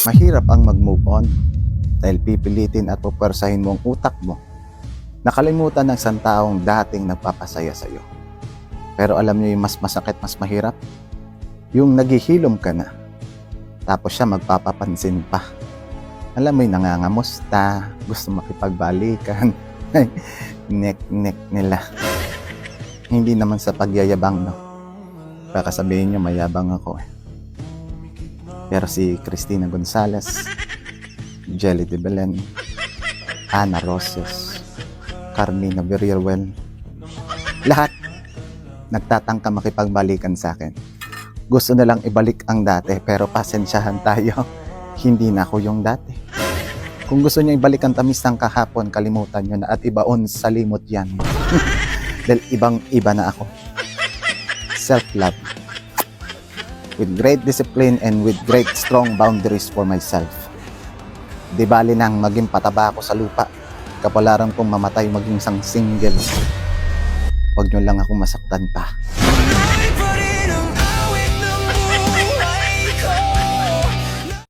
Mahirap ang mag-move on dahil pipilitin at pupwersahin mo ang utak mo. Nakalimutan ng isang taong dating nagpapasaya sa iyo. Pero alam niyo yung mas masakit, mas mahirap? Yung naghihilom ka na, tapos siya magpapapansin pa. Alam mo yung nangangamusta, gusto makipagbalikan, nek-nek nila. Hindi naman sa pagyayabang, no? Baka sabihin niyo mayabang ako eh. Pero si Cristina Gonzalez, Jelly de Belen, Ana Roses, Carmina Villarreal, lahat nagtatangka makipagbalikan sa akin. Gusto na lang ibalik ang dati, pero pasensyahan tayo. Hindi na ako yung dati. Kung gusto niyo ibalik ang tamis ng kahapon, kalimutan niyo na at ibaon sa limot yan. Dahil ibang-iba na ako. Self-love. With great discipline and with great strong boundaries for myself. Di bali nang maging pataba ako sa lupa, kapalaran kong mamatay maging isang single. Huwag niyo lang ako masaktan pa.